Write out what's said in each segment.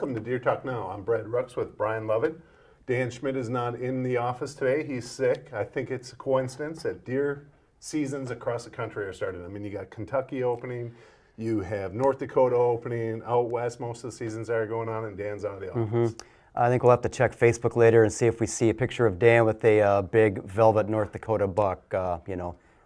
Welcome to Deer Talk Now. I'm Brad Rux with Brian Lovett. Dan Schmidt is not in the office today. He's sick. I think it's a coincidence that deer seasons across the country are starting. I mean, you got Kentucky opening, you have North Dakota opening, out west most of the seasons are going on, and Dan's out of the office. I think we'll have to check Facebook later and see if we see a picture of Dan with a big velvet North Dakota buck.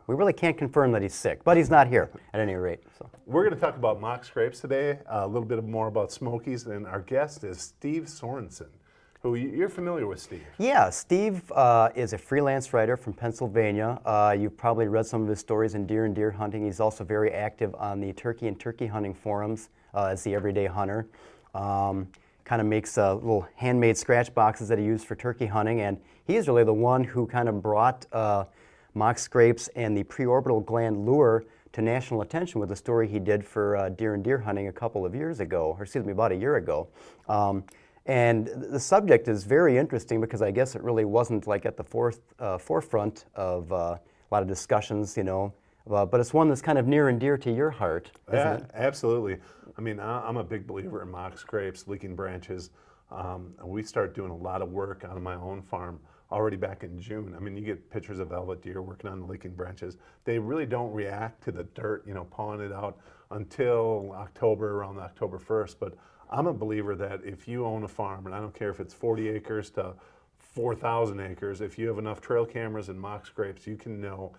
We really can't confirm that he's sick, but he's not here at any rate. So. We're going to talk about mock scrapes today, a little bit more about Smokies, and our guest is Steve Sorensen, who you're familiar with, Steve. Yeah, Steve is a freelance writer from Pennsylvania. You've probably read some of his stories in deer and deer hunting. He's also very active on the turkey and turkey hunting forums as the everyday hunter. Kind of makes little handmade scratch boxes that he used for turkey hunting, and he's really the one who kind of brought mock scrapes and the preorbital gland lure to national attention with the story he did for deer and deer hunting a couple of years ago, or excuse me, about a year ago. And the subject is very interesting because I guess it really wasn't like at the forefront of a lot of discussions, but it's one that's kind of near and dear to your heart, isn't it? Absolutely. I mean, I'm a big believer in mock scrapes, leaking branches. We start doing a lot of work on my own farm already back in June. I mean, you get pictures of velvet deer working on the leaking branches. They really don't react to the dirt, pawing it out until October, around October 1st. But I'm a believer that if you own a farm, and I don't care if it's 40 acres to 4,000 acres, if you have enough trail cameras and mock scrapes, you can know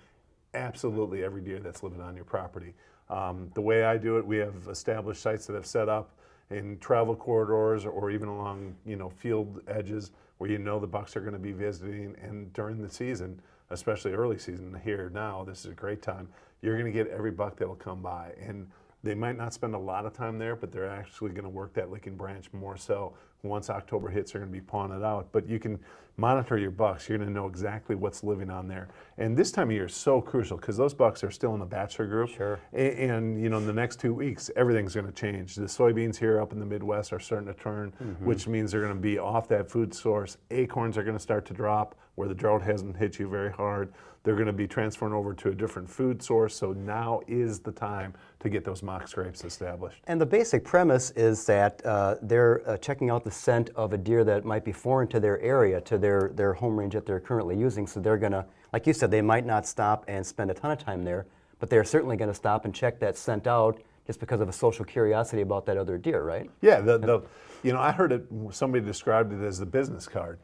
absolutely every deer that's living on your property. The way I do it, we have established sites that have set up in travel corridors or even along, field edges where the bucks are going to be visiting. And during the season, especially early season here now, this is a great time. You're going to get every buck that will come by. And they might not spend a lot of time there, but they're actually going to work that leaking branch more so. Once October hits, they're going to be pawing it out. But you can monitor your bucks. You're going to know exactly what's living on there. And this time of year is so crucial because those bucks are still in the bachelor group. Sure. And in the next 2 weeks, everything's going to change. The soybeans here up in the Midwest are starting to turn, which means they're going to be off that food source. Acorns are going to start to drop where the drought hasn't hit you very hard. They're going to be transferring over to a different food source. So now is the time to get those mock scrapes established. And the basic premise is that they're checking out the scent of a deer that might be foreign to their area, to their home range that they're currently using. So they're going to, like you said, they might not stop and spend a ton of time there, but they're certainly going to stop and check that scent out just because of a social curiosity about that other deer, right? Yeah, I heard it. Somebody described it as the business card.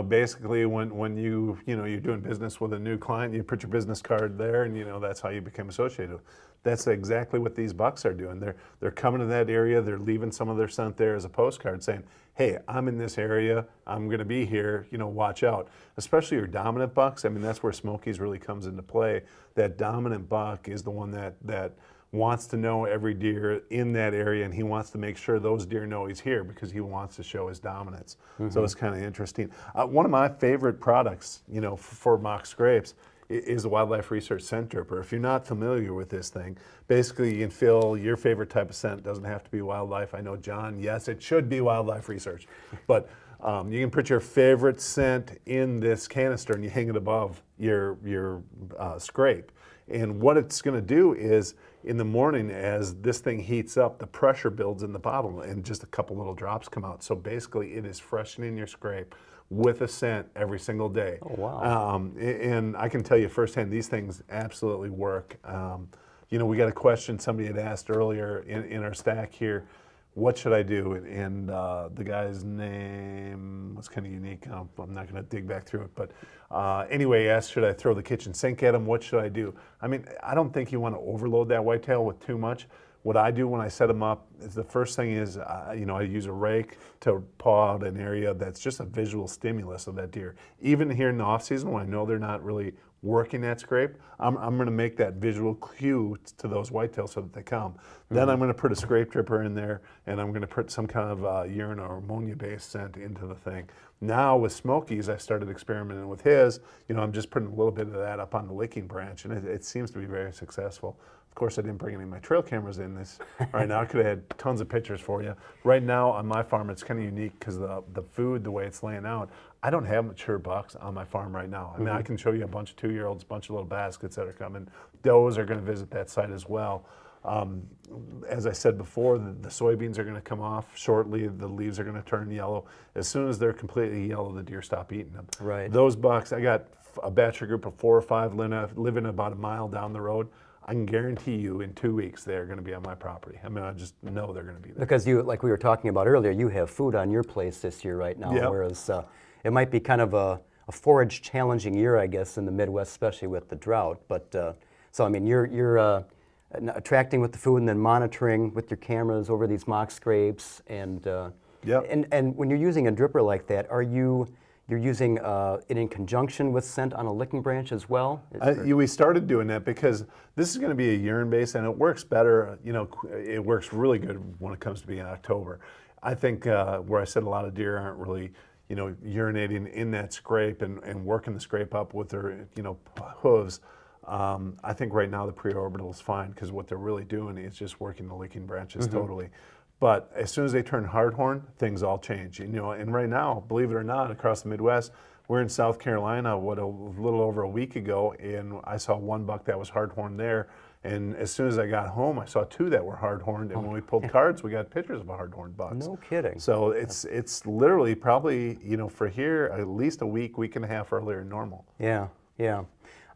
Basically when you're doing business with a new client, you put your business card there, and that's how you become associated. That's exactly what these bucks are doing. They're coming to that area. They're leaving some of their scent there as a postcard, saying, "Hey, I'm in this area. I'm going to be here. Watch out." Especially your dominant bucks. I mean, that's where Smokies really comes into play. That dominant buck is the one that wants to know every deer in that area, and he wants to make sure those deer know he's here because he wants to show his dominance. So it's kind of interesting. One of my favorite products, for mock scrapes is the Wildlife Research Scent Dripper. If you're not familiar with this thing, basically you can fill your favorite type of scent. It doesn't have to be wildlife. I know, John, yes, it should be Wildlife Research, but you can put your favorite scent in this canister and you hang it above your scrape. And what it's going to do is, in the morning, as this thing heats up, the pressure builds in the bottle and just a couple little drops come out. So basically it is freshening your scrape with a scent every single day. Oh, wow. And I can tell you firsthand, these things absolutely work. We got a question somebody had asked earlier in our stack here, what should I do? And the guy's name was kind of unique. I'm not going to dig back through it. But anyway, he asked, should I throw the kitchen sink at him? What should I do? I mean, I don't think you want to overload that whitetail with too much. What I do when I set them up is the first thing is, I use a rake to paw out an area that's just a visual stimulus of that deer. Even here in the off season, when I know they're not really working that scrape, I'm going to make that visual cue to those whitetails so that they come. Then I'm going to put a scrape dripper in there, and I'm going to put some kind of urine or ammonia-based scent into the thing. Now with Smokies, I started experimenting with his. I'm just putting a little bit of that up on the licking branch, and it seems to be very successful. Of course, I didn't bring any of my trail cameras in this right now. I could have had tons of pictures for you. Right now on my farm, it's kind of unique because the food, the way it's laying out, I don't have mature bucks on my farm right now. I mean, I can show you a bunch of 2-year-olds, a bunch of little baskets that are coming. Does are going to visit that site as well. As I said before, the soybeans are going to come off shortly. The leaves are going to turn yellow. As soon as they're completely yellow, the deer stop eating them. Right. Those bucks, I got a bachelor group of 4 or 5 living about a mile down the road. I can guarantee you in 2 weeks they're going to be on my property. I mean, I just know they're going to be there. Because you, like we were talking about earlier, you have food on your place this year right now, Yep. whereas it might be kind of a forage challenging year, I guess, in the Midwest, especially with the drought. But so I mean, you're attracting with the food and then monitoring with your cameras over these mock scrapes, and Yep. and when you're using a dripper like that, you're using it in conjunction with scent on a licking branch as well? We started doing that because this is going to be a urine base, and it works better. You know, it works really good when it comes to being October. I think where I said a lot of deer aren't really, you know, urinating in that scrape and working the scrape up with their, you know, hooves. I think right now the preorbital is fine because what they're really doing is just working the licking branches totally. But as soon as they turn hardhorn, things all change. You know, and right now, believe it or not, across the Midwest, we're in South Carolina, a little over a week ago, and I saw one buck that was hardhorn there. And as soon as I got home, I saw 2 that were hardhorned. And when we pulled cards, we got pictures of hardhorn bucks. No kidding. So it's literally probably, you know, for here, at least a week and a half earlier than normal. Yeah, yeah.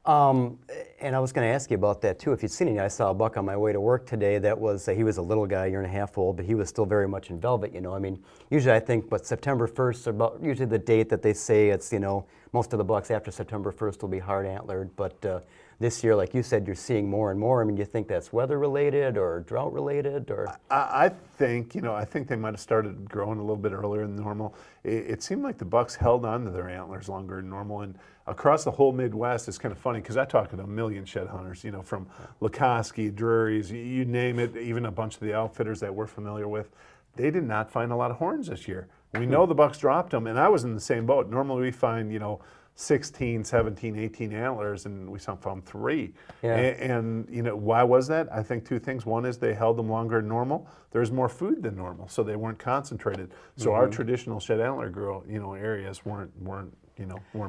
And I was going to ask you about that too. If you'd seen it, I saw a buck on my way to work today that was, he was a little guy, 1.5 years old, but he was still very much in velvet, you know. I mean, usually I think, but September 1st is about usually the date that they say it's, you know, most of the bucks after September 1st will be hard antlered. But this year, like you said, you're seeing more and more. I mean, do you think that's weather related or drought related or? I think, you know, I think they might have started growing a little bit earlier than normal. It seemed like the bucks held on to their antlers longer than normal. And across the whole Midwest, it's kind of funny because I talked to a million shed hunters, you know, from Lakoski, Drury's, you name it, even a bunch of the outfitters that we're familiar with. They did not find a lot of horns this year. We know the bucks dropped them, and I was in the same boat. Normally we find, you know, 16, 17, 18 antlers, and we found 3. Yeah. And you know, why was that? I think 2 things. One is they held them longer than normal. There's more food than normal, so they weren't concentrated. So our traditional shed antler areas weren't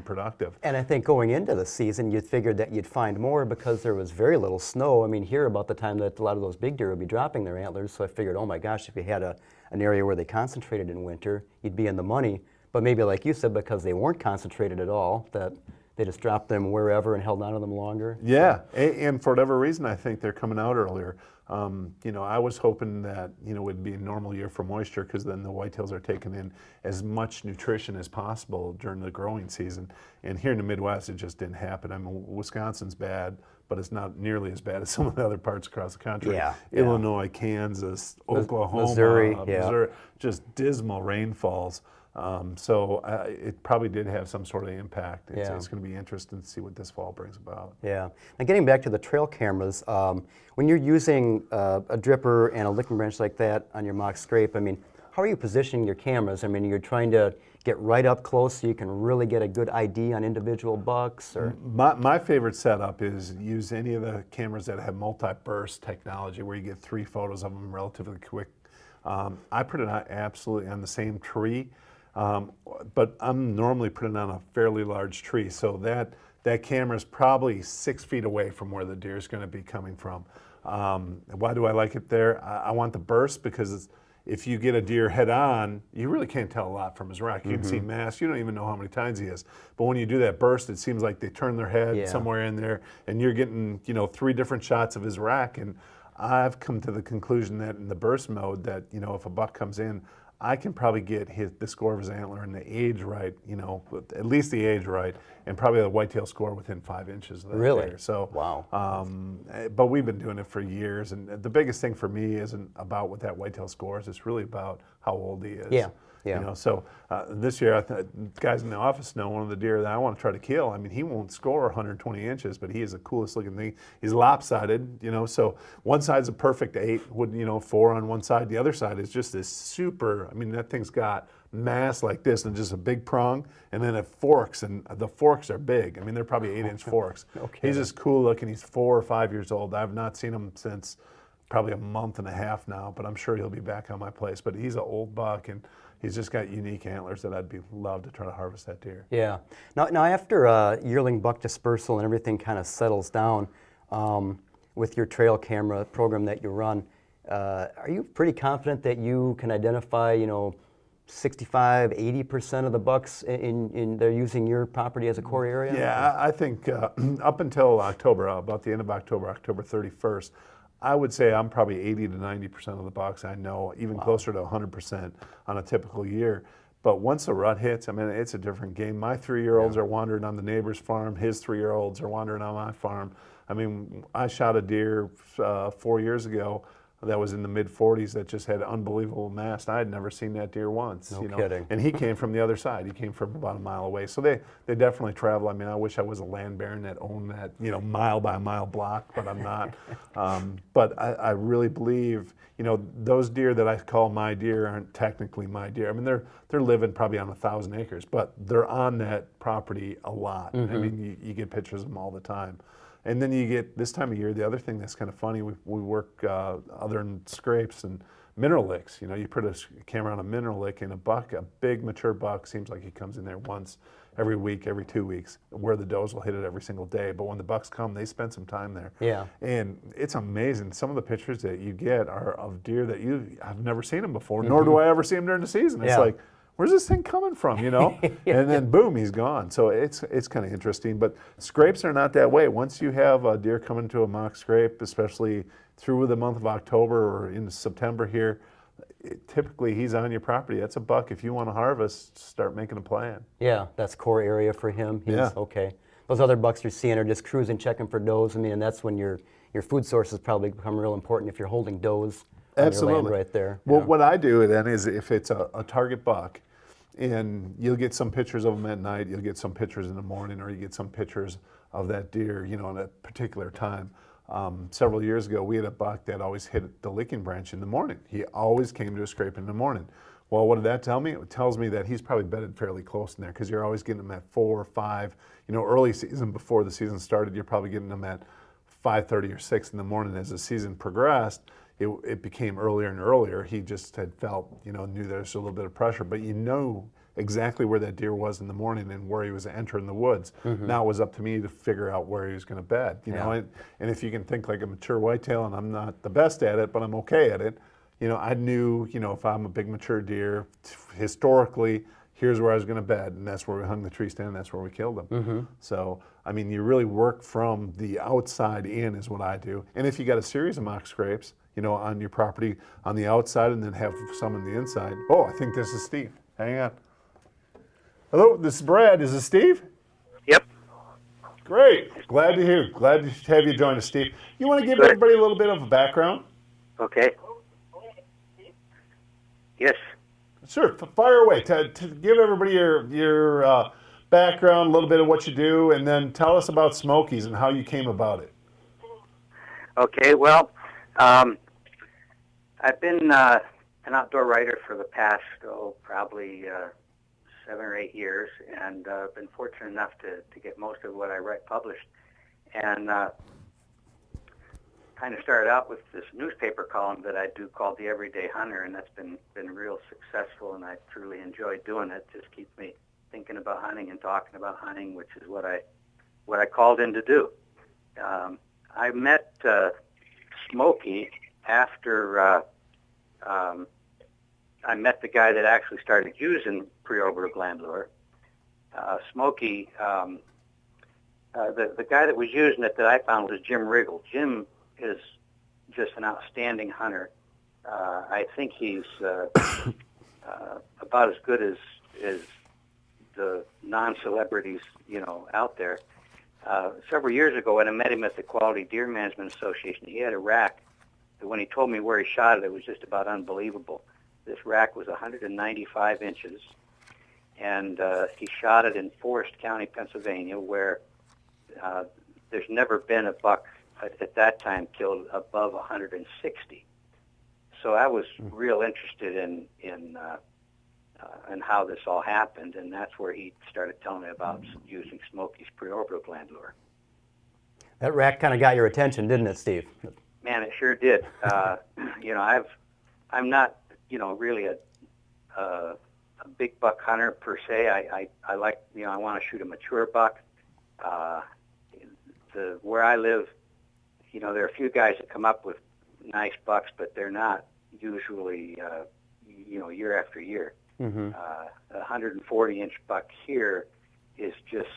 productive. And I think going into the season, you figured that you'd find more because there was very little snow. I mean, here about the time that a lot of those big deer would be dropping their antlers, so I figured, oh my gosh, if you had an area where they concentrated in winter, you'd be in the money. But maybe like you said, because they weren't concentrated at all, that they just dropped them wherever and held on to them longer. Yeah, and for whatever reason, I think they're coming out earlier. You know, I was hoping that, you know, it would be a normal year for moisture because then the whitetails are taking in as much nutrition as possible during the growing season. And here in the Midwest, it just didn't happen. I mean, Wisconsin's bad, but it's not nearly as bad as some of the other parts across the country. Yeah, Illinois, Kansas, Oklahoma, Missouri, just dismal rainfalls. So it probably did have some sort of impact. It's going to be interesting to see what this fall brings about. Yeah. Now getting back to the trail cameras, when you're using a dripper and a licking branch like that on your mock scrape, I mean, how are you positioning your cameras? I mean, you're trying to get right up close so you can really get a good ID on individual bucks? Or? My favorite setup is use any of the cameras that have multi-burst technology where you get 3 photos of them relatively quick. I put it on absolutely on the same tree. But I'm normally putting on a fairly large tree, so that camera is probably 6 feet away from where the deer is going to be coming from. Why do I like it there? I want the burst because if you get a deer head on, you really can't tell a lot from his rack. You can see mass, you don't even know how many times he is. But when you do that burst, it seems like they turn their head somewhere in there, and you're getting, you know, 3 different shots of his rack. And I've come to the conclusion that in the burst mode that, you know, if a buck comes in, I can probably get the score of his antler and the age right, you know, at least the age right, and probably the whitetail score within 5 inches of that. Really? Deer. So, wow. But we've been doing it for years, and the biggest thing for me isn't about what that whitetail score is. It's really about how old he is. Yeah. You know, so this year, guys in the office know one of the deer that I want to try to kill. I mean, he won't score 120 inches, but he is the coolest looking thing. He's lopsided, you know, so one side's a perfect 8, with, you know, 4 on one side. The other side is just this super, I mean, that thing's got mass like this and just a big prong, and then it forks, and the forks are big. I mean, they're probably 8-inch forks. Okay. He's just cool looking. He's 4 or 5 years old. I've not seen him since probably a month and a half now, but I'm sure he'll be back on my place. But he's an old buck, and he's just got unique antlers that I'd love to try to harvest that deer. Yeah. Now after yearling buck dispersal and everything kind of settles down, with your trail camera program that you run, are you pretty confident that you can identify, 65, 80% of the bucks in they're using your property as a core area? Yeah, I think up until October, about the end of October, October 31st, I would say I'm probably 80 to 90% of the bucks I know, even closer to 100% on a typical year. But once the rut hits, I mean, it's a different game. My 3-year-olds are wandering on the neighbor's farm. His 3-year-olds are wandering on my farm. I mean, I shot a deer 4 years ago that was in the mid-40s that just had unbelievable mast. I had never seen that deer once. No kidding. And he came from the other side. He came from about a mile away. So they definitely travel. I mean, I wish I was a land baron that owned that, mile by mile block, but I'm not. But I really believe, those deer that I call my deer aren't technically my deer. I mean, they're living probably on 1,000 acres, but they're on that property a lot. I mean, you get pictures of them all the time. And then you get, this time of year, the other thing that's kind of funny, we work other than scrapes and mineral licks. You put a camera on a mineral lick and a big mature buck, seems like he comes in there once every week, every 2 weeks, where the does will hit it every single day. But when the bucks come, they spend some time there. Yeah. And it's amazing. Some of the pictures that you get are of deer that I've never seen them before, nor do I ever see them during the season. It's like, where's this thing coming from, And then boom, he's gone. So it's kind of interesting. But scrapes are not that way. Once you have a deer coming to a mock scrape, especially through the month of October or into September here, typically he's on your property. That's a buck. If you want to harvest, start making a plan. Yeah, that's core area for him. Okay. Those other bucks you're seeing are just cruising, checking for does. I mean, and that's when your food sources probably become real important if you're holding does on your land right there. Well, what I do then is if it's a target buck, and you'll get some pictures of them at night, you'll get some pictures in the morning, or you get some pictures of that deer, at a particular time. Several years ago, we had a buck that always hit the licking branch in the morning. He always came to a scrape in the morning. Well, what did that tell me? It tells me that he's probably bedded fairly close in there, because you're always getting them at 4 or 5. Early season, before the season started, you're probably getting them at 5:30 or 6 in the morning. As the season progressed, it became earlier and earlier. He just had felt, knew there was a little bit of pressure, but exactly where that deer was in the morning and where he was entering the woods. Now it was up to me to figure out where he was going to bed, and if you can think like a mature whitetail, and I'm not the best at it, but I'm okay at it, I knew, if I'm a big mature deer, historically, here's where I was going to bed, and that's where we hung the tree stand, and that's where we killed them. So, I mean, you really work from the outside in is what I do. And if you got a series of mock scrapes, on your property on the outside and then have some on the inside. Oh, I think this is Steve. Hang on. Hello, this is Brad. Is this Steve? Yep. Great. Glad to hear. Glad to have you join us, Steve. You want to give everybody a little bit of a background? Okay. Yes. Sure. Fire away. To give everybody your background, a little bit of what you do, and then tell us about Smokies and how you came about it. Okay. Well, I've been an outdoor writer for the past, probably 7 or 8 years, and been fortunate enough to get most of what I write published. And kind of started out with this newspaper column that I do called The Everyday Hunter, and that's been real successful, and I truly enjoy doing it. Just keeps me thinking about hunting and talking about hunting, which is what I called in to do. I met Smokey after I met the guy that actually started using preorbital gland lure. Smokey, the guy that was using it that I found was Jim Riggle. Jim is just an outstanding hunter. I think he's about as good as the non-celebrities, out there. Several years ago, when I met him at the Quality Deer Management Association, he had a rack that when he told me where he shot it was just about unbelievable. This rack was 195 inches, and he shot it in Forest County, Pennsylvania, where there's never been a buck at that time killed above 160. So I was real interested in how this all happened, and that's where he started telling me about using Smokey's preorbital gland lure. That rack kind of got your attention, didn't it, Steve? Man, it sure did. I'm not, really a big buck hunter per se. I like, I want to shoot a mature buck. Where I live, there are a few guys that come up with nice bucks, but they're not usually, year after year. Mm-hmm. A 140-inch buck here is just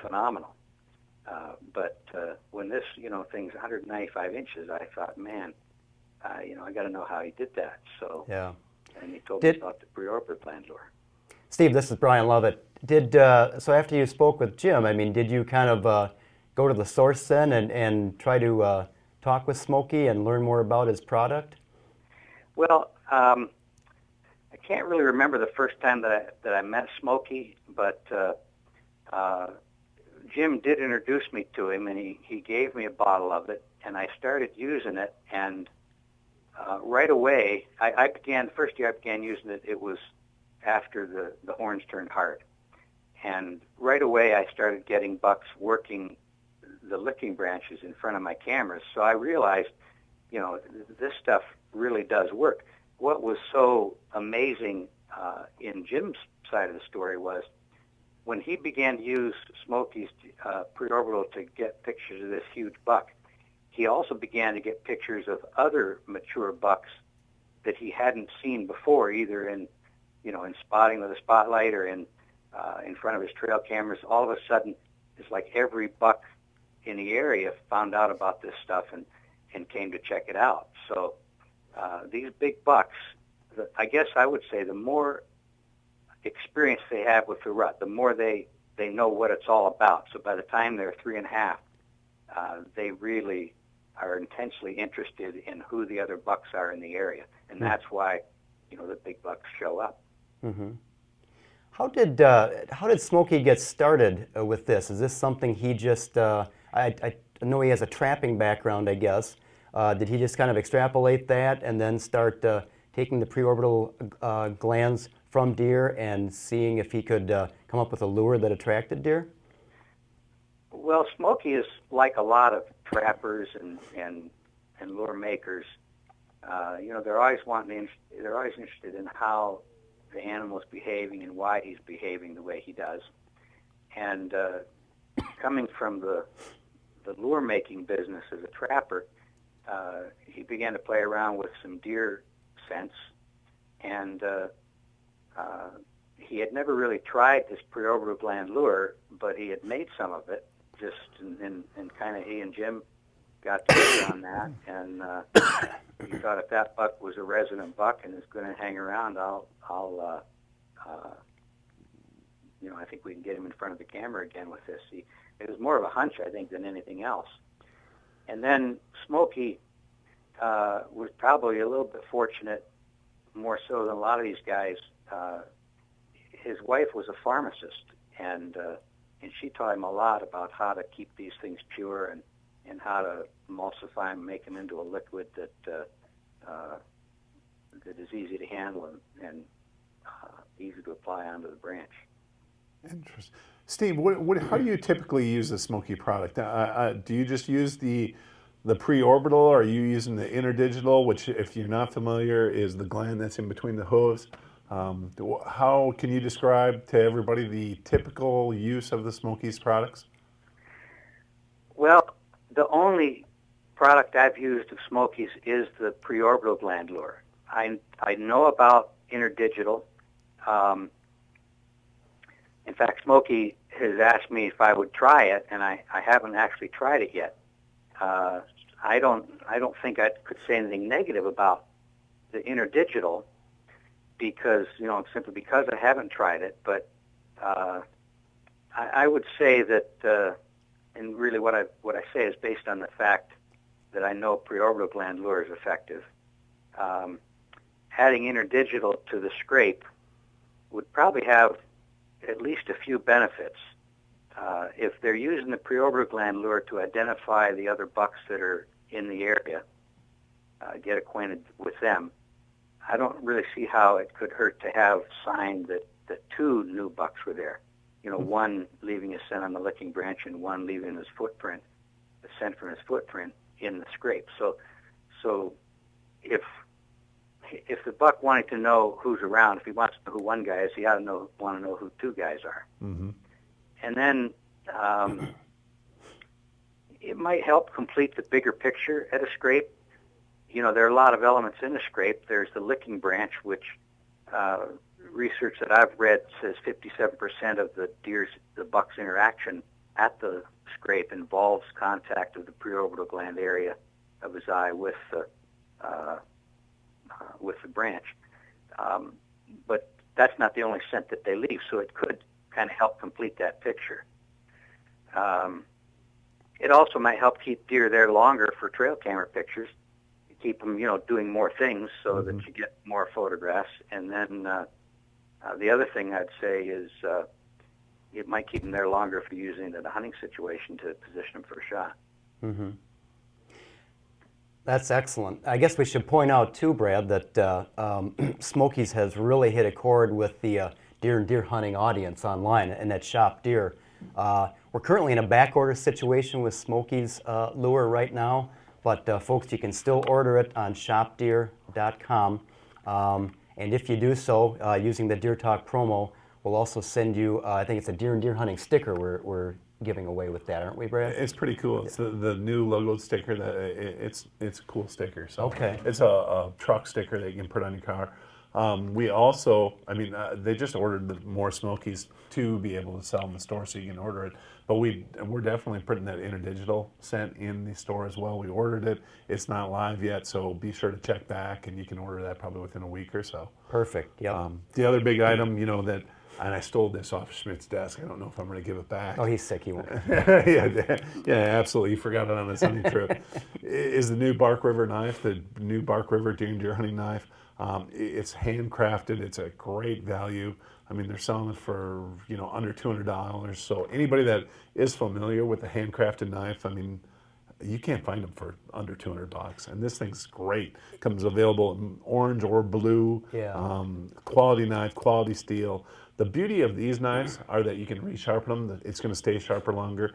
phenomenal. But when this, thing's 195 inches, I thought, man, I got to know how he did that. So, Yeah. and he told me about the preorbital gland lure. Steve, this is Brian Lovett. So after you spoke with Jim, I mean, did you kind of go to the source then and try to talk with Smokey and learn more about his product? Well, I can't really remember the first time that I met Smokey, but Jim did introduce me to him, and he gave me a bottle of it, and I started using it, and right away, the first year I began using it, it was after the horns turned hard. And right away I started getting bucks working the licking branches in front of my cameras. So I realized, this stuff really does work. What was so amazing in Jim's side of the story was when he began to use Smokey's preorbital to get pictures of this huge buck, he also began to get pictures of other mature bucks that he hadn't seen before, either in spotting with a spotlight or in front of his trail cameras. All of a sudden, it's like every buck in the area found out about this stuff and came to check it out. So these big bucks, I guess I would say the more experience they have with the rut, the more they know what it's all about. So by the time they're 3.5, they really are intensely interested in who the other bucks are in the area. And that's why, the big bucks show up. Mm-hmm. How did Smokey get started with this? Is this something he just, I know he has a trapping background, I guess. Did he just kind of extrapolate that and then start taking the preorbital glands from deer and seeing if he could come up with a lure that attracted deer? Well, Smokey is like a lot of trappers and lure makers. They're always interested in how the animal is behaving and why he's behaving the way he does. And coming from the lure making business as a trapper, he began to play around with some deer scents, and he had never really tried this preorbital gland lure, but he had made some of it. And kind of he and Jim got together on that, and he thought if that buck was a resident buck and is going to hang around, I think we can get him in front of the camera again with this. It was more of a hunch, I think, than anything else. And then Smokey was probably a little bit fortunate, more so than a lot of these guys. His wife was a pharmacist, and she taught him a lot about how to keep these things pure and how to emulsify them, make them into a liquid that is easy to handle and easy to apply onto the branch. Interesting. Steve, how do you typically use the Smokey product? Do you just use the preorbital, or are you using the interdigital, which, if you're not familiar, is the gland that's in between the hooves? How can you describe to everybody the typical use of the Smokey's products? Well, the only product I've used of Smokey's is the preorbital gland lure. I know about interdigital. In fact, Smokey has asked me if I would try it, and I haven't actually tried it yet. I don't think I could say anything negative about the interdigital because, simply because I haven't tried it. But I would say that, and really what I say is based on the fact that I know preorbital gland lure is effective. Adding interdigital to the scrape would probably have at least a few benefits. If they're using the preorbital gland lure to identify the other bucks that are in the area, get acquainted with them, I don't really see how it could hurt to have signed that two new bucks were there. One leaving a scent on the licking branch and one leaving his footprint, the scent from his footprint in the scrape. So if the buck wanted to know who's around, if he wants to know who one guy is, he ought to want to know who two guys are. Mm-hmm. And then, it might help complete the bigger picture at a scrape. You know, there are a lot of elements in a scrape. There's the licking branch, which research that I've read says 57% of the buck's interaction at the scrape involves contact of the preorbital gland area of his eye with the branch. But that's not the only scent that they leave, so it could kind of help complete that picture. It also might help keep deer there longer for trail camera pictures. You keep them, you know, doing more things so that you get more photographs. And then the other thing I'd say is it might keep them there longer if you're using it in a hunting situation to position them for a shot. Mm-hmm. That's excellent. I guess we should point out too, Brad, that Smokies has really hit a chord with the deer and deer hunting audience online and at Shop Deer. We're currently in a back order situation with Smokies lure right now, but folks, you can still order it on shopdeer.com. And if you do so using the Deer Talk promo, we'll also send you, I think it's a deer and deer hunting sticker we're giving away with that, aren't we, Brad? It's pretty cool. It's the new logo sticker. It's a cool sticker. So Okay. It's a truck sticker that you can put on your car. We also, they just ordered more Smokies to be able to sell in the store, so you can order it. But we're definitely putting that interdigital scent in the store as well. We ordered it. It's not live yet, so be sure to check back, and you can order that probably within a week or so. Perfect. Yep. The other big item, and I stole this off Schmidt's desk. I don't know if I'm going to give it back. Oh, he's sick. He won't. yeah, absolutely. You forgot it on this hunting trip. Is the new Bark River knife, the new Bark River deer hunting knife. It's handcrafted. It's a great value. They're selling it for under $200. So anybody that is familiar with the handcrafted knife, you can't find them for under $200. And this thing's great. Comes available in orange or blue. Yeah. Quality knife, quality steel. The beauty of these knives are that you can resharpen them. It's going to stay sharper longer.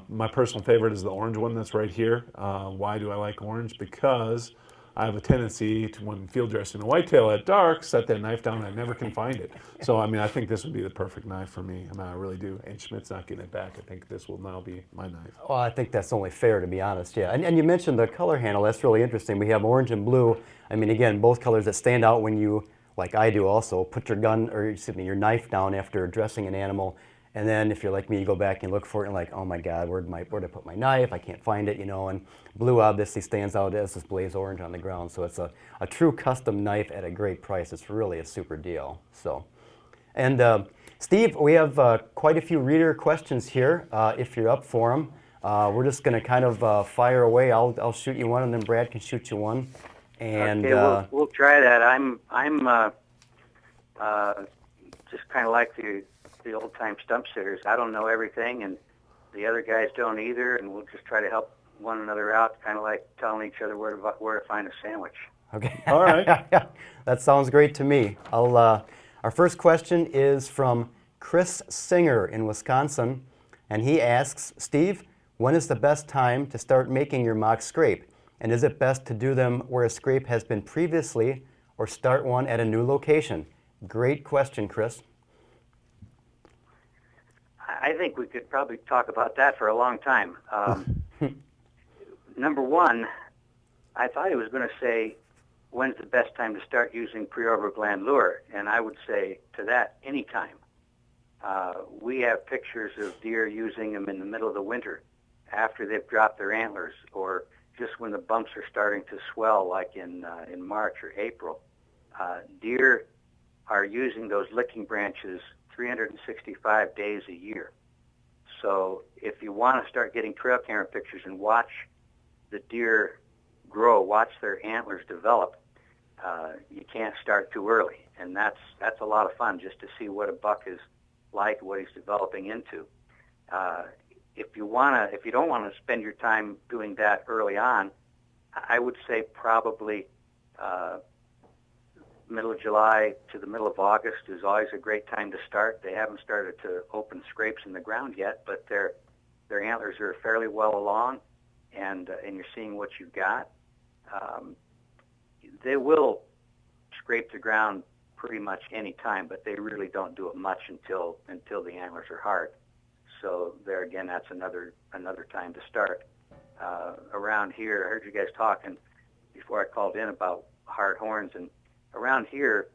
My personal favorite is the orange one that's right here. Why do I like orange? Because I have a tendency to, when field dressing a whitetail at dark, set that knife down and I never can find it. So, I think this would be the perfect knife for me. I really do. And Schmidt's not getting it back. I think this will now be my knife. Well, I think that's only fair, to be honest, yeah. And you mentioned the color handle. That's really interesting. We have orange and blue. Again, both colors that stand out when you, like I do also, put your your knife down after dressing an animal. And then if you're like me, you go back and look for it and like, oh my God, where'd I put my knife? I can't find it, and blue obviously stands out as this blaze orange on the ground. So it's a true custom knife at a great price. It's really a super deal. So, and Steve, we have quite a few reader questions here, if you're up for them. We're just going to kind of fire away. I'll shoot you one, and then Brad can shoot you one. And okay, we'll try that. I'm just kind of like the old-time stump sitters. I don't know everything, and the other guys don't either, and we'll just try to help one another out, kind of like telling each other where to find a sandwich. Okay. All right. That sounds great to me. Our first question is from Chris Singer in Wisconsin, and he asks, Steve, when is the best time to start making your mock scrape? And is it best to do them where a scrape has been previously or start one at a new location? Great question, Chris. I think we could probably talk about that for a long time. Number one, I thought he was going to say, when's the best time to start using preorbital gland lure? And I would say to that, anytime. We have pictures of deer using them in the middle of the winter after they've dropped their antlers, or just when the bumps are starting to swell, like in March or April. Deer are using those licking branches 365 days a year. So if you want to start getting trail camera pictures and watch the deer grow, watch their antlers develop, you can't start too early. And that's a lot of fun, just to see what a buck is like, what he's developing into. If you don't want to spend your time doing that early on, I would say probably middle of July to the middle of August is always a great time to start. They haven't started to open scrapes in the ground yet, but their antlers are fairly well along, and you're seeing what you've got. They will scrape the ground pretty much any time, but they really don't do it much until the antlers are hard. So there again, that's another time to start. Around here, I heard you guys talking before I called in about hard horns, and around here,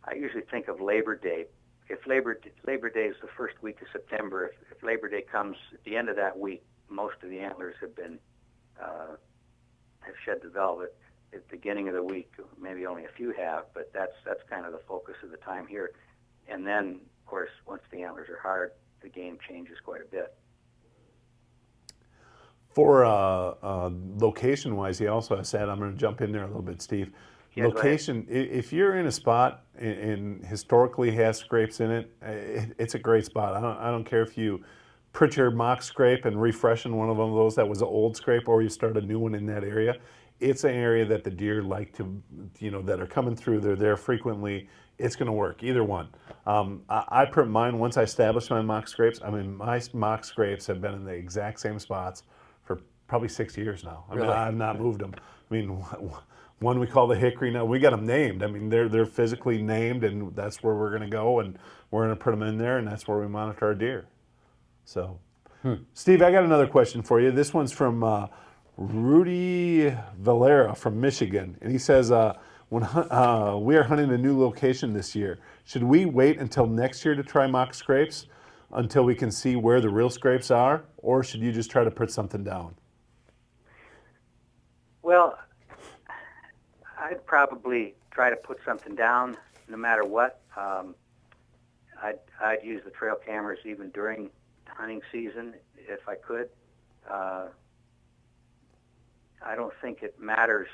I usually think of Labor Day. If Labor Day is the first week of September, if Labor Day comes at the end of that week, most of the antlers have shed the velvet. At the beginning of the week, maybe only a few have, but that's kind of the focus of the time here. And then, of course, once the antlers are hard, the game changes quite a bit. For location-wise, he also has said, I'm going to jump in there a little bit, Steve. Yeah, Location, if you're in a spot and historically has scrapes in it, it's a great spot. I don't care if you put your mock scrape and refreshen one of those that was an old scrape, or you start a new one in that area. It's an area that the deer like to, that are coming through. They're there frequently. It's going to work, either one. I put mine, once I established my mock scrapes, my mock scrapes have been in the exact same spots for probably 6 years now. I mean, Really? I've not moved them. I mean, one we call the hickory. Now we got them named. I mean, they're physically named, and that's where we're going to go, and we're going to put them in there, and that's where we monitor our deer. So, Steve, I got another question for you. This one's from Rudy Valera from Michigan, and he says, when we are hunting a new location this year, should we wait until next year to try mock scrapes until we can see where the real scrapes are, or should you just try to put something down? Well, I'd probably try to put something down no matter what. I'd use the trail cameras even during hunting season if I could. I don't think it matters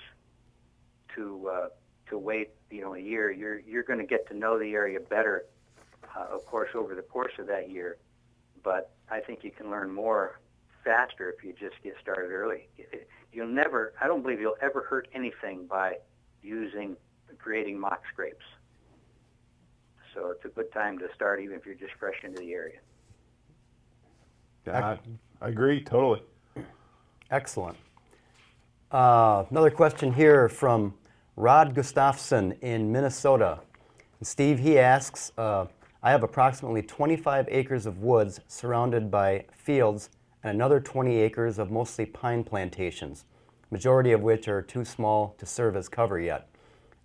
to wait, a year. You're going to get to know the area better, of course, over the course of that year. But I think you can learn more faster if you just get started early. I don't believe you'll ever hurt anything by creating mock scrapes. So it's a good time to start, even if you're just fresh into the area. I agree, totally. Excellent. Another question here from Rod Gustafson in Minnesota. And Steve, he asks, I have approximately 25 acres of woods surrounded by fields and another 20 acres of mostly pine plantations, majority of which are too small to serve as cover yet.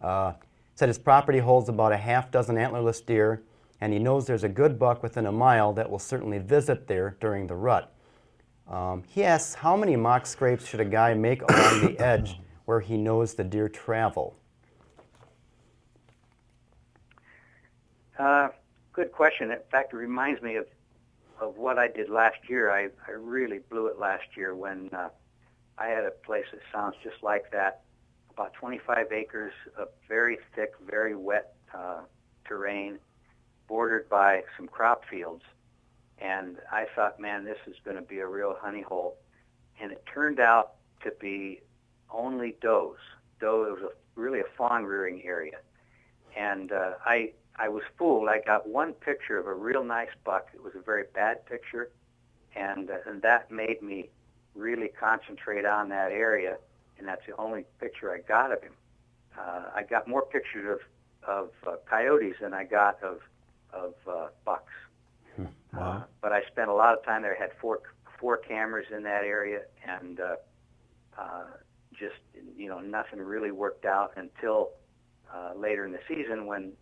Said his property holds about a half dozen antlerless deer, and he knows there's a good buck within a mile that will certainly visit there during the rut. He asks, how many mock scrapes should a guy make along the edge where he knows the deer travel? Good question. In fact, it reminds me of what I did last year. I really blew it last year when I had a place that sounds just like that, about 25 acres of very thick, very wet terrain, bordered by some crop fields. And I thought, man, this is going to be a real honey hole. And it turned out to be only does. It was really a fawn rearing area. And I was fooled. I got one picture of a real nice buck. It was a very bad picture. And that made me really concentrate on that area. And that's the only picture I got of him. I got more pictures of coyotes than I got of bucks. Wow. But I spent a lot of time there. I had four cameras in that area, and just nothing really worked out until later in the season when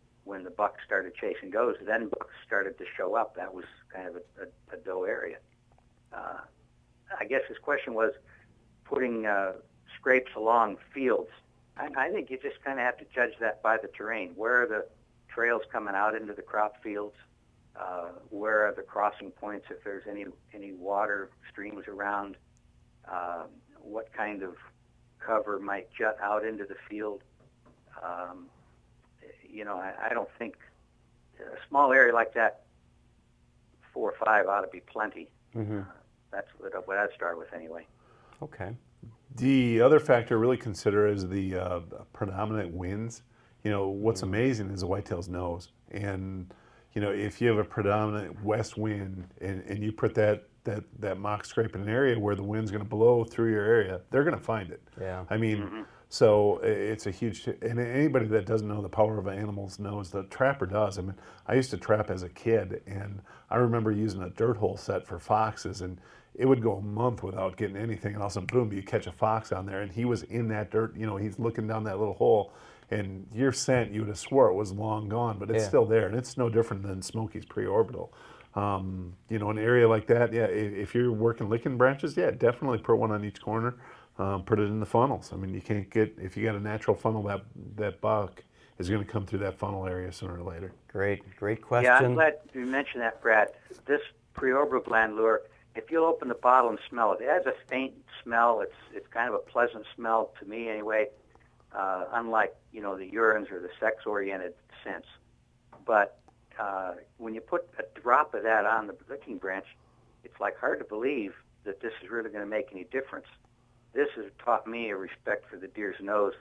the bucks started chasing does. Then bucks started to show up. That was kind of a doe area. I guess his question was putting scrapes along fields. I think you just kind of have to judge that by the terrain. Where are the trails coming out into the crop fields? Where are the crossing points if there's any water streams around? What kind of cover might jut out into the field? I don't think a small area like that, 4 or 5 ought to be plenty. Mm-hmm. That's what I'd start with anyway. Okay. The other factor to really consider is the predominant winds. What's amazing is the whitetail's nose. And, if you have a predominant west wind and you put that mock scrape in an area where the wind's going to blow through your area, they're going to find it. Yeah. I mean, So it's a huge, and anybody that doesn't know the power of animals knows the trapper does. I mean, I used to trap as a kid, and I remember using a dirt hole set for foxes, and it would go a month without getting anything, and all of a sudden, boom, you catch a fox on there, and he was in that dirt, he's looking down that little hole, and your scent, you would have swore it was long gone, but it's Yeah. still there, and it's no different than Smokey's preorbital. An area like that, yeah, if you're working licking branches, yeah, definitely put one on each corner. Put it in the funnels. I mean, you can't get, if you got a natural funnel, that buck is going to come through that funnel area sooner or later. Great Yeah, I'm question. glad you mentioned that, Brad. This preorbital gland lure, if you'll open the bottle and smell it, it has a faint smell. It's kind of a pleasant smell to me anyway, unlike, the urines or the sex-oriented scents. But when you put a drop of that on the licking branch, it's like hard to believe that this is really going to make any difference. This has taught me a respect for the deer's nose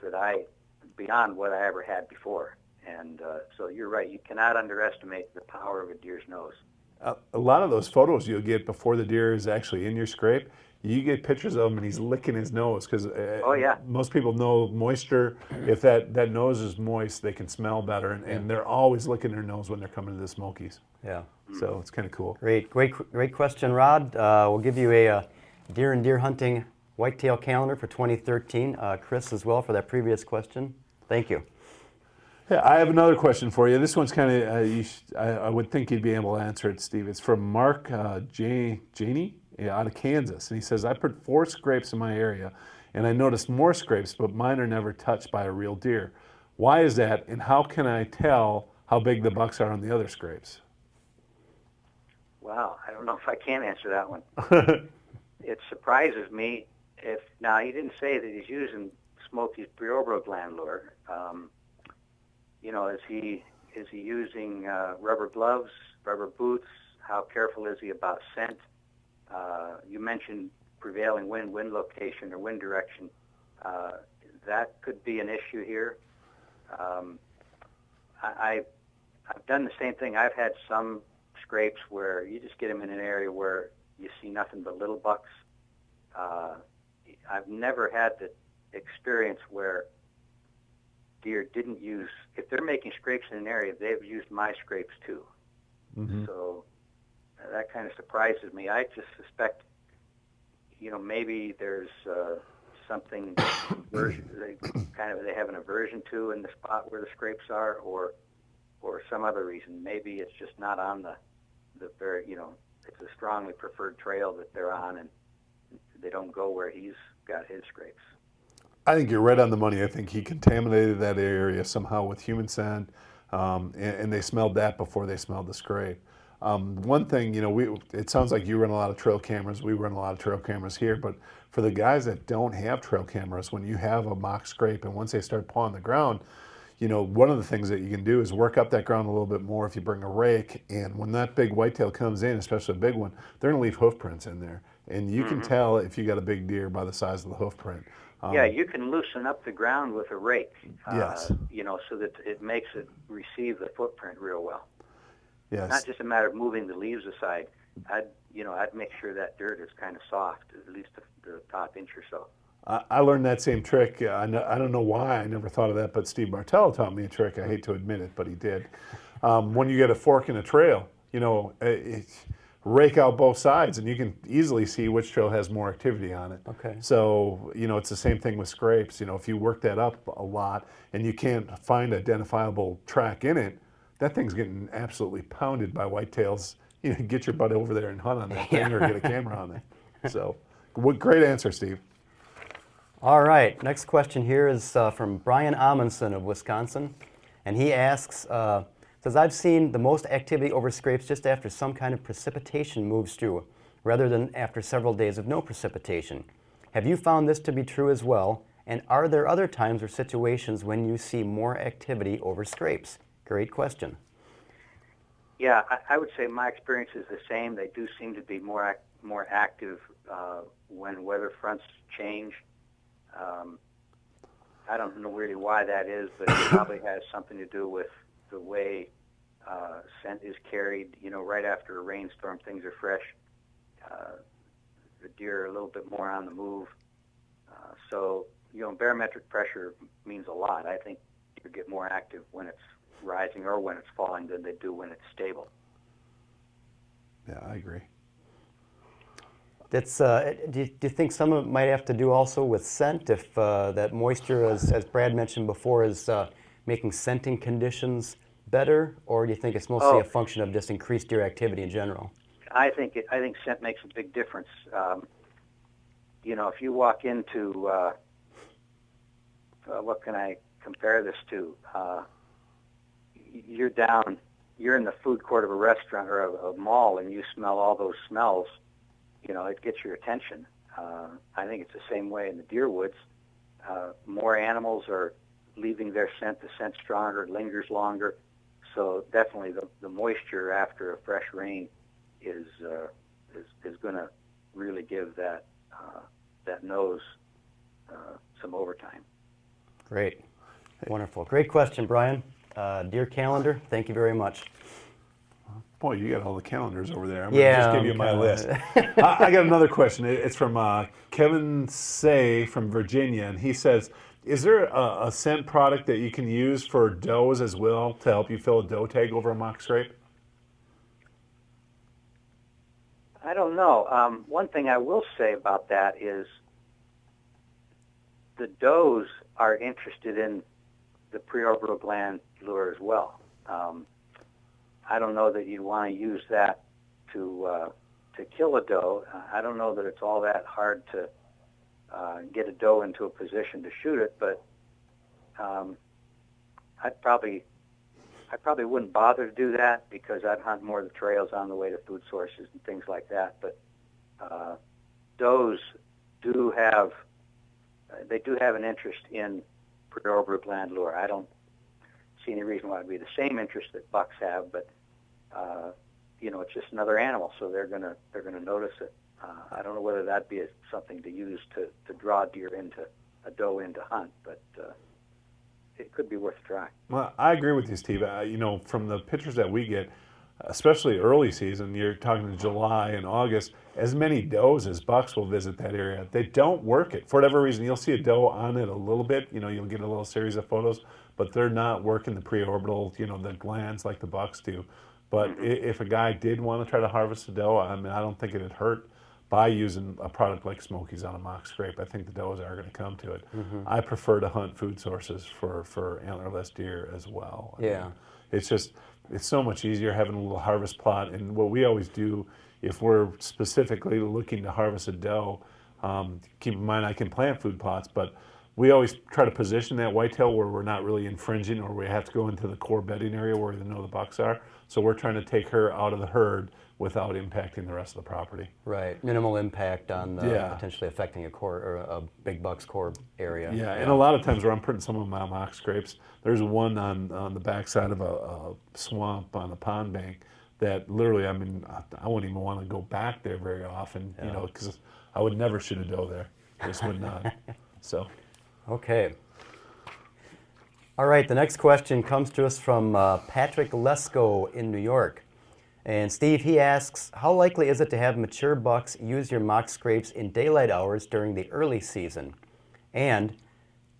beyond what I ever had before. And so you're right, you cannot underestimate the power of a deer's nose. A lot of those photos you'll get before the deer is actually in your scrape, you get pictures of him and he's licking his nose because Oh, yeah. most people know moisture. If that nose is moist, they can smell better, and they're always licking their nose when they're coming to the Smokies. Yeah. So it's kind of cool. Great question, Rod. We'll give you a deer and deer hunting whitetail calendar for 2013. Chris as well for that previous question. Thank you. Yeah, I have another question for you. This one's kind of, I would think you'd be able to answer it, Steve. It's from Mark Janey out of Kansas. And he says, I put 4 scrapes in my area, and I noticed more scrapes, but mine are never touched by a real deer. Why is that, and how can I tell how big the bucks are on the other scrapes? Wow, I don't know if I can answer that one. It surprises me. Now, he didn't say that he's using Smokey's preorbital gland lure. Is he using rubber gloves, rubber boots? How careful is he about scent? You mentioned prevailing wind location or wind direction. That could be an issue here. I've done the same thing. I've had some scrapes where you just get them in an area where you see nothing but little bucks. I've never had the experience where deer didn't use, if they're making scrapes in an area, they've used my scrapes too. Mm-hmm. So that kind of surprises me. I just suspect, maybe there's something they have an aversion to in the spot where the scrapes are, or some other reason. Maybe it's just not on the very, it's a strongly preferred trail that they're on, and they don't go where he's got his scrapes. I think you're right on the money. I think he contaminated that area somehow with human scent, and they smelled that before they smelled the scrape. One thing, it sounds like you run a lot of trail cameras. We run a lot of trail cameras here, but for the guys that don't have trail cameras, when you have a mock scrape and once they start pawing the ground, one of the things that you can do is work up that ground a little bit more if you bring a rake, and when that big whitetail comes in, especially a big one, they're gonna leave hoof prints in there. And you can tell if you got a big deer by the size of the hoof print. Yeah, you can loosen up the ground with a rake, yes. So that it makes it receive the footprint real well. Yes. It's not just a matter of moving the leaves aside. I'd make sure that dirt is kind of soft, at least the top inch or so. I learned that same trick. I don't know why I never thought of that, but Steve Martell taught me a trick. I hate to admit it, but he did. When you get a fork in a trail, rake out both sides, and you can easily see which trail has more activity on it. Okay. So, it's the same thing with scrapes. If you work that up a lot and you can't find identifiable track in it, that thing's getting absolutely pounded by whitetails. Get your butt over there and hunt on that thing or get a camera on it. So, great answer, Steve. All right, next question here is from Brian Amundsen of Wisconsin, and he asks, says, I've seen the most activity over scrapes just after some kind of precipitation moves through, rather than after several days of no precipitation. Have you found this to be true as well? And are there other times or situations when you see more activity over scrapes? Great question. Yeah, I would say my experience is the same. They do seem to be more active when weather fronts change. I don't know really why that is, but it probably has something to do with the way scent is carried. Right after a rainstorm, things are fresh. The deer are a little bit more on the move. So barometric pressure means a lot. I think you get more active when it's rising or when it's falling than they do when it's stable. Yeah, I agree. That's, do you think some of it might have to do also with scent, if that moisture, as Brad mentioned before, is making scenting conditions better, or do you think it's mostly a function of just increased deer activity in general? I think scent makes a big difference. If you walk into what can I compare this to? You're in the food court of a restaurant or a mall, and you smell all those smells. It gets your attention. I think it's the same way in the deer woods. More animals are leaving their scent. The scent's stronger, it lingers longer. So definitely the moisture after a fresh rain is going to really give that nose some overtime. Great. Wonderful. Great question, Brian. Deer calendar, thank you very much. Boy, you got all the calendars over there. I'm Yeah, going to just give you my list. I got another question. It's from Kevin Say from Virginia, and he says, is there a scent product that you can use for does as well to help you fill a doe tag over a mock scrape? I don't know. One thing I will say about that is the does are interested in the preorbital gland lure as well. I don't know that you want to use that to kill a doe. I don't know that it's all that hard to get a doe into a position to shoot it, but I probably wouldn't bother to do that because I'd hunt more of the trails on the way to food sources and things like that. But does do have an interest in preorbital gland lure. I don't see any reason why it'd be the same interest that bucks have, but it's just another animal, so they're gonna notice it. I don't know whether that'd be something to use to draw a doe into hunt, but it could be worth a try. Well, I agree with you, Steve. From the pictures that we get, especially early season, you're talking in July and August, as many does as bucks will visit that area. They don't work it. For whatever reason, you'll see a doe on it a little bit. You'll get a little series of photos, but they're not working the preorbital, the glands like the bucks do. But if a guy did want to try to harvest a doe, I don't think it'd hurt by using a product like Smokies on a mock scrape. I think the does are going to come to it. I prefer to hunt food sources for antlerless deer as well. It's so much easier having a little harvest plot. And what we always do, if we're specifically looking to harvest a doe, keep in mind I can plant food plots, but we always try to position that whitetail where we're not really infringing or we have to go into the core bedding area where the bucks are. So we're trying to take her out of the herd without impacting the rest of the property. Right, minimal impact on potentially affecting a core or a big buck's core area. Yeah, and a lot of times where I'm putting some of my mock scrapes, there's one on the backside of a swamp on a pond bank that literally, I wouldn't even want to go back there very often, because I would never shoot a doe there. I just would not. So. Okay. All right, the next question comes to us from Patrick Lesko in New York. And Steve, he asks, how likely is it to have mature bucks use your mock scrapes in daylight hours during the early season? And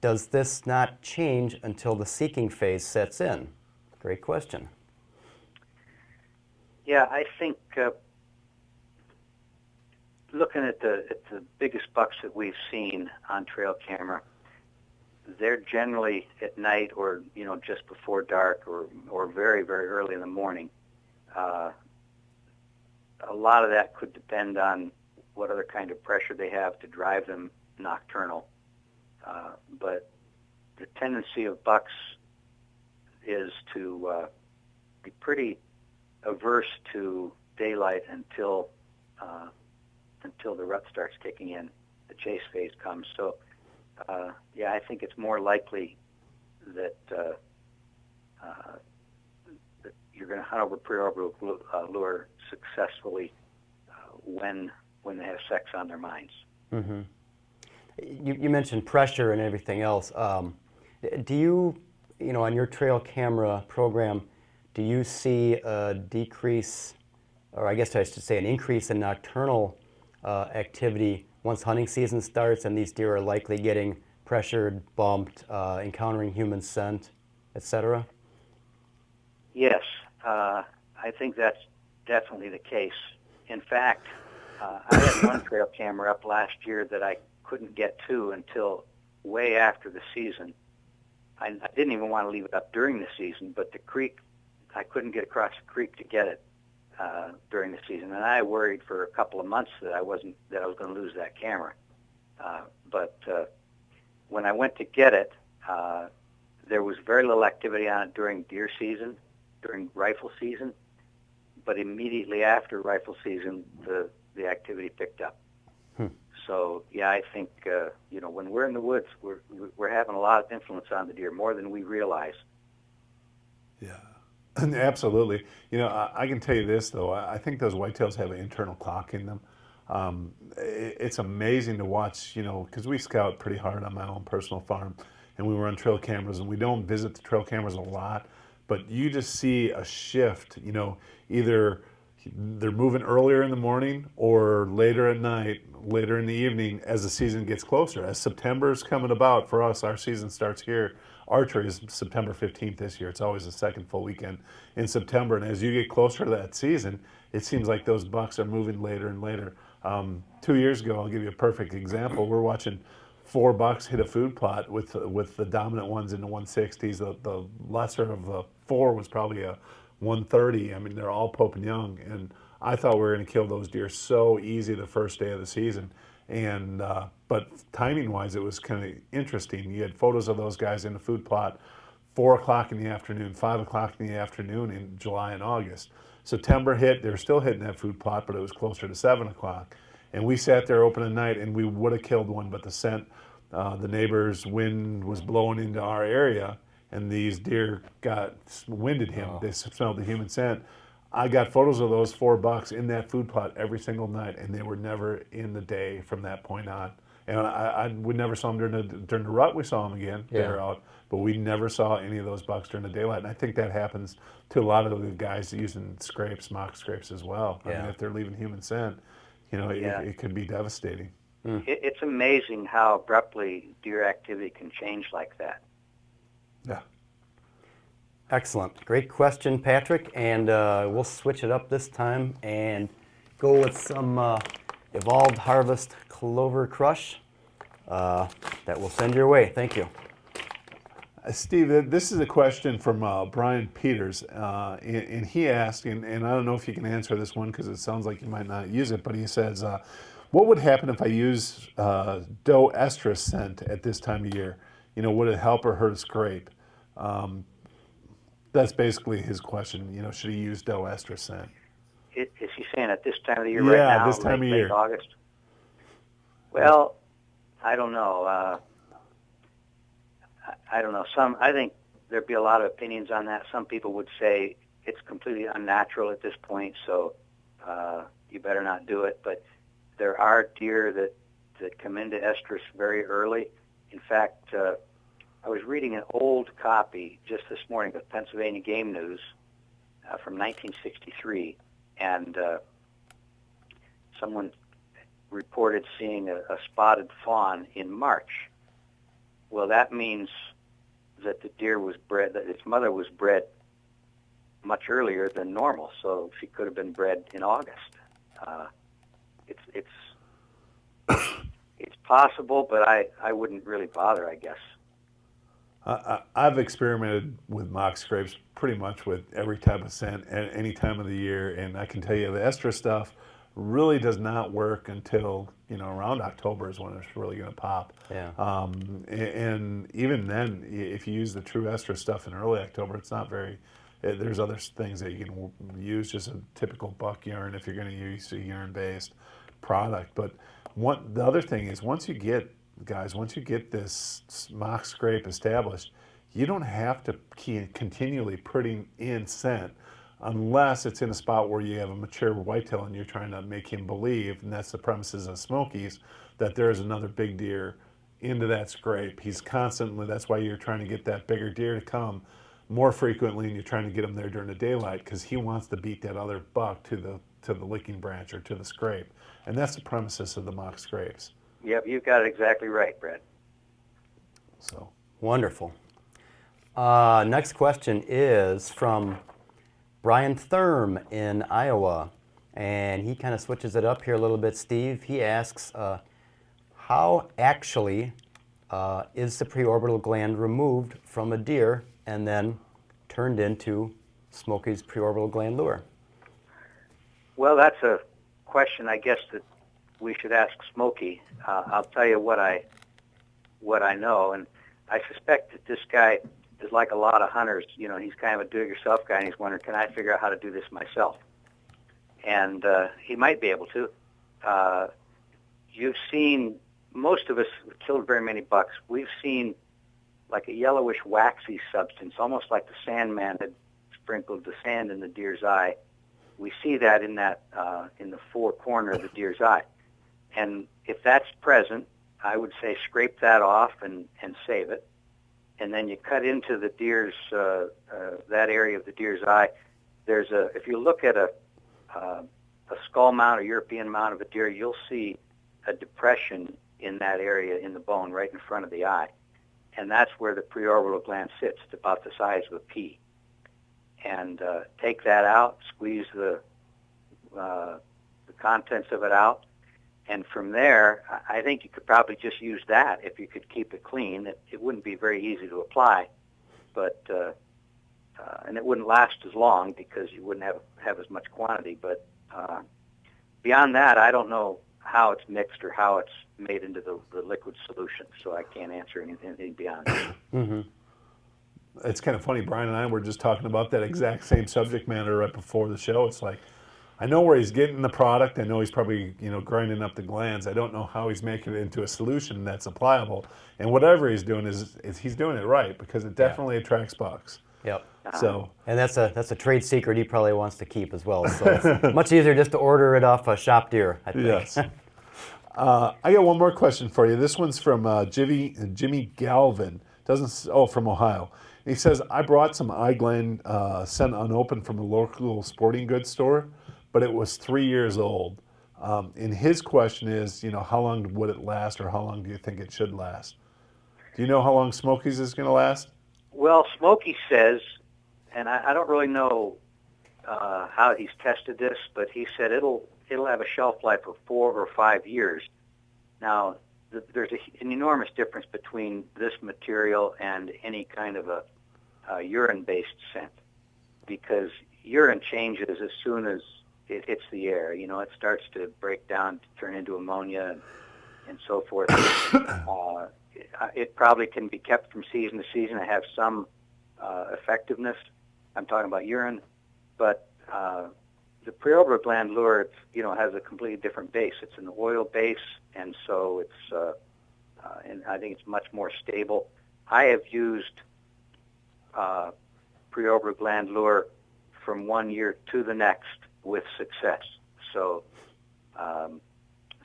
does this not change until the seeking phase sets in? Great question. Yeah, I think looking at the biggest bucks that we've seen on trail camera, they're generally at night or just before dark or very, very early in the morning. A lot of that could depend on what other kind of pressure they have to drive them nocturnal. But the tendency of bucks is to be pretty averse to daylight until the rut starts kicking in, the chase phase comes. So, I think it's more likely that you're going to hunt over preorbital lure successfully when they have sex on their minds. Mm-hmm. You mentioned pressure and everything else. Do you, on your trail camera program, do you see a decrease, or I guess I should say an increase in nocturnal activity once hunting season starts and these deer are likely getting pressured, bumped, encountering human scent, etc.? Yes, I think that's definitely the case. In fact, I had one trail camera up last year that I couldn't get to until way after the season. I didn't even want to leave it up during the season, but the creek, I couldn't get across the creek to get it during the season, and I worried for a couple of months that I was going to lose that camera. But when I went to get it, there was very little activity on it during deer season, during rifle season, but immediately after rifle season, the activity picked up. So yeah, I think when we're in the woods, we're having a lot of influence on the deer, more than we realize. Yeah, absolutely. I can tell you this though. I think those whitetails have an internal clock in them. It's amazing to watch. Because we scout pretty hard on my own personal farm, and we run trail cameras, and we don't visit the trail cameras a lot, but you just see a shift. Either they're moving earlier in the morning or later at night, later in the evening as the season gets closer. As September's coming about for us, our season starts here. Archery is September 15th this year. It's always the second full weekend in September. And as you get closer to that season, it seems like those bucks are moving later and later. 2 years ago, I'll give you a perfect example. We're watching 4 bucks hit a food plot with the dominant ones in the 160s. The lesser of the 4 was probably a 130. I mean, they're all Pope and Young, and I thought we were going to kill those deer so easy the first day of the season. And but timing-wise, it was kind of interesting. You had photos of those guys in the food plot, 4 o'clock in the afternoon, 5 o'clock in the afternoon in July and August. September hit, they were still hitting that food plot, but it was closer to 7 o'clock. And we sat there open at night, and we would have killed one, but the scent, the neighbor's wind was blowing into our area, and these deer winded him. They smelled the human scent. I got photos of those 4 bucks in that food plot every single night, and they were never in the day from that point on. And we never saw them during the rut. We saw them again. Yeah. They're out, but we never saw any of those bucks during the daylight. And I think that happens to a lot of the guys using scrapes, mock scrapes as well. I mean, if they're leaving human scent, it could be devastating. It's amazing how abruptly deer activity can change like that. Yeah. Excellent. Great question, Patrick. And we'll switch it up this time and go with some Evolved Harvest Clover Crush that we'll send your way. Thank you. Steve, this is a question from Brian Peters, and he asked, and I don't know if you can answer this one because it sounds like you might not use it, but he says, what would happen if I use doe estrus scent at this time of year? Would it help or hurt a scrape? That's basically his question. Should he use doe estrus scent? Is he saying at this time of the year right now? Yeah, this time of year. Late August? Well, I don't know. I don't know. I think there'd be a lot of opinions on that. Some people would say it's completely unnatural at this point, so you better not do it. But there are deer that come into estrus very early. In fact, I was reading an old copy just this morning of Pennsylvania Game News from 1963, and someone reported seeing a spotted fawn in March. Well, that means that the deer was bred, that its mother was bred much earlier than normal, so she could have been bred in August. It's possible, but I wouldn't really bother, I guess. I've experimented with mock scrapes pretty much with every type of scent at any time of the year, and I can tell you the estrus stuff really does not work until around October is when it's really going to pop. Yeah. And even then, if you use the true estrus stuff in early October, it's not very. There's other things that you can use, just a typical buck urine if you're going to use a urine-based product. But the other thing is once you get this mock scrape established, you don't have to keep continually putting in scent unless it's in a spot where you have a mature whitetail and you're trying to make him believe, and that's the premises of Smokies, that there is another big deer into that scrape. That's why you're trying to get that bigger deer to come more frequently, and you're trying to get him there during the daylight because he wants to beat that other buck to the licking branch or to the scrape. And that's the premises of the mock scrapes. Yep, you've got it exactly right, Brett. So Wonderful. Next question is from Brian Thurm in Iowa, and he kind of switches it up here a little bit, Steve. He asks, how actually is the preorbital gland removed from a deer and then turned into Smokey's preorbital gland lure? Well, that's a question I guess that we should ask Smokey. I'll tell you what I know, and I suspect that this guy is like a lot of hunters. You know, he's kind of a do-it-yourself guy, and he's wondering, can I figure out how to do this myself? And he might be able to. You've seen, most of us have killed very many bucks. We've seen like a yellowish waxy substance, almost like the Sandman had sprinkled the sand in the deer's eye. We see that in the fore corner of the deer's eye. And if that's present, I would say scrape that off and save it. And then you cut into the deer's, that area of the deer's eye. If you look at a skull mount or European mount of a deer, you'll see a depression in that area in the bone right in front of the eye. And that's where the preorbital gland sits. It's about the size of a pea. And take that out, squeeze the contents of it out. And from there, I think you could probably just use that if you could keep it clean. It wouldn't be very easy to apply, but and it wouldn't last as long because you wouldn't have as much quantity. But beyond that, I don't know how it's mixed or how it's made into the liquid solution, so I can't answer anything beyond that. Mm-hmm. it's kind of funny. Brian and I were just talking about that exact same subject matter right before the show. It's like, I know where he's getting the product. I know he's probably, grinding up the glands. I don't know how he's making it into a solution that's applicable. And whatever he's doing is he's doing it right, because it definitely attracts bucks. Yep. So, and that's a trade secret he probably wants to keep as well. So it's much easier just to order it off a shop deer, I think. yes. I got one more question for you. This one's from Jimmy Galvin. From Ohio. He says, I brought some eye gland sent unopened from a local sporting goods store, but it was 3 years old. And his question is, how long would it last, or how long do you think it should last? Do you know how long Smokey's is going to last? Well, Smokey says, and I don't really know how he's tested this, but he said it'll have a shelf life of 4 or 5 years. Now, there's an enormous difference between this material and any kind of a urine-based scent, because urine changes as soon as it hits the air. It starts to break down, to turn into ammonia and so forth. It probably can be kept from season to season and have some effectiveness. I'm talking about urine, but the preorbital gland lure, has a completely different base. It's an oil base, and so it's, and I think it's much more stable. I have used preorbital gland lure from 1 year to the next with success. So,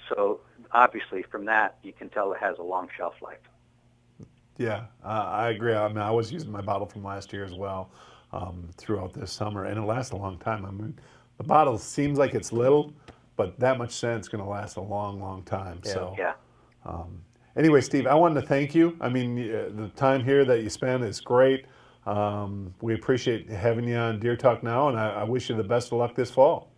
so obviously from that you can tell it has a long shelf life. Yeah, I agree. I mean, I was using my bottle from last year as well throughout this summer, and it lasts a long time. I mean, the bottle seems like it's little, but that much scent's going to last a long, long time. Yeah. So, Yeah. Anyway, Steve, I wanted to thank you. I mean, the time here that you spend is great. We appreciate having you on Deer Talk Now, and I wish you the best of luck this fall.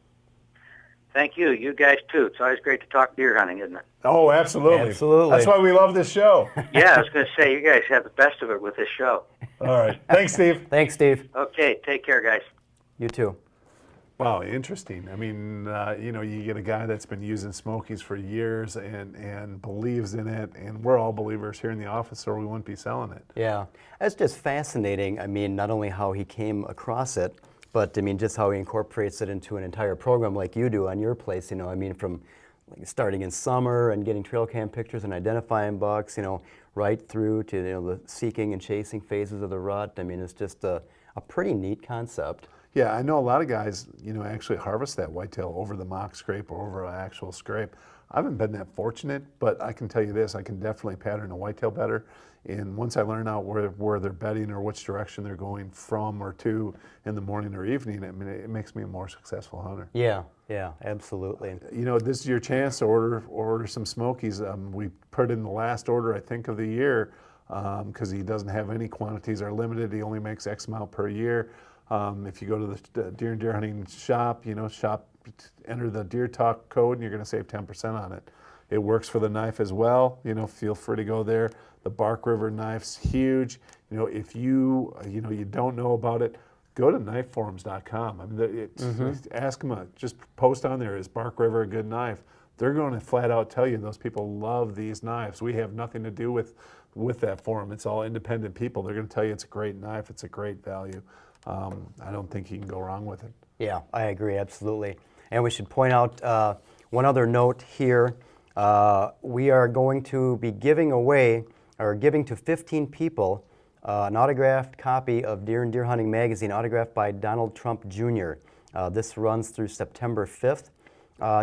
Thank you. You guys too. It's always great to talk deer hunting, isn't it? Oh, absolutely. Absolutely. That's why we love this show. Yeah, I was going to say, you guys have the best of it with this show. All right. Thanks, Steve. Thanks, Steve. Okay, take care, guys. You too. Wow, interesting. I mean, you get a guy that's been using Smokies for years and believes in it, and we're all believers here in the office, or we wouldn't be selling it. Yeah, that's just fascinating. I mean, not only how he came across it, but I mean, just how he incorporates it into an entire program like you do on your place. I mean, from starting in summer and getting trail cam pictures and identifying bucks, right through to the seeking and chasing phases of the rut. I mean, it's just a pretty neat concept. Yeah, I know a lot of guys, actually harvest that whitetail over the mock scrape or over an actual scrape. I haven't been that fortunate, but I can tell you this, I can definitely pattern a whitetail better. And once I learn out where they're bedding or which direction they're going from or to in the morning or evening, I mean, it makes me a more successful hunter. Yeah, absolutely. This is your chance to order some Smokies. We put in the last order, I think, of the year. because he doesn't have any quantities are limited. He only makes X amount per year. If you go to the Deer and Deer Hunting shop, enter the Deer Talk code, and you're going to save 10% on it. It works for the knife as well. Feel free to go there. The Bark River knife's huge. If you don't know about it, go to knifeforums.com. I mean, ask them. Just post on there, is Bark River a good knife? They're going to flat out tell you those people love these knives. We have nothing to do with that forum. It's all independent people. They're going to tell you it's a great knife. It's a great value. I don't think you can go wrong with it. Yeah, I agree, absolutely. And we should point out one other note here. We are going to be giving to 15 people an autographed copy of Deer and Deer Hunting magazine, autographed by Donald Trump Jr. This runs through September 5th.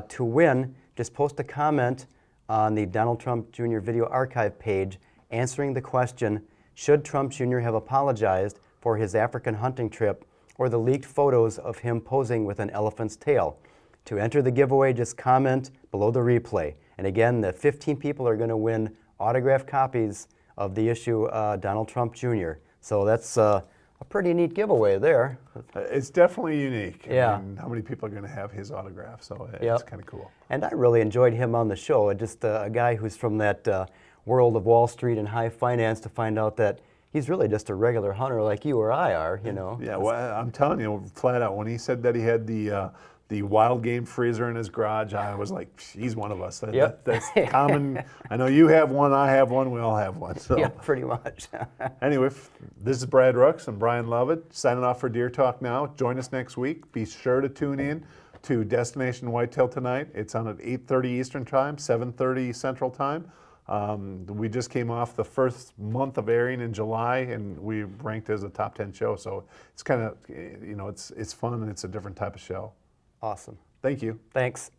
To win, just post a comment on the Donald Trump Jr. video archive page answering the question, should Trump Jr. have apologized for his African hunting trip or the leaked photos of him posing with an elephant's tail? To enter the giveaway, just comment below the replay. And again, the 15 people are going to win autographed copies of the issue Donald Trump Jr. So that's a pretty neat giveaway there. It's definitely unique. Yeah. I mean, how many people are going to have his autograph? So it's Yep. kind of cool. And I really enjoyed him on the show. Just a guy who's from that world of Wall Street and high finance, to find out that he's really just a regular hunter like you or I are, Yeah, well, I'm telling you, flat out, when he said that he had the wild game freezer in his garage, I was like, he's one of us. Yep. That's common. I know you have one, I have one, we all have one. So Yeah, pretty much. anyway, this is Brad Rooks and Brian Lovett signing off for Deer Talk Now. Join us next week. Be sure to tune in to Destination Whitetail tonight. It's on at 8:30 Eastern Time, 7:30 Central Time. We just came off the first month of airing in July, and we ranked as a top 10 show. So it's kind of, it's fun, and it's a different type of show. Awesome. Thank you. Thanks.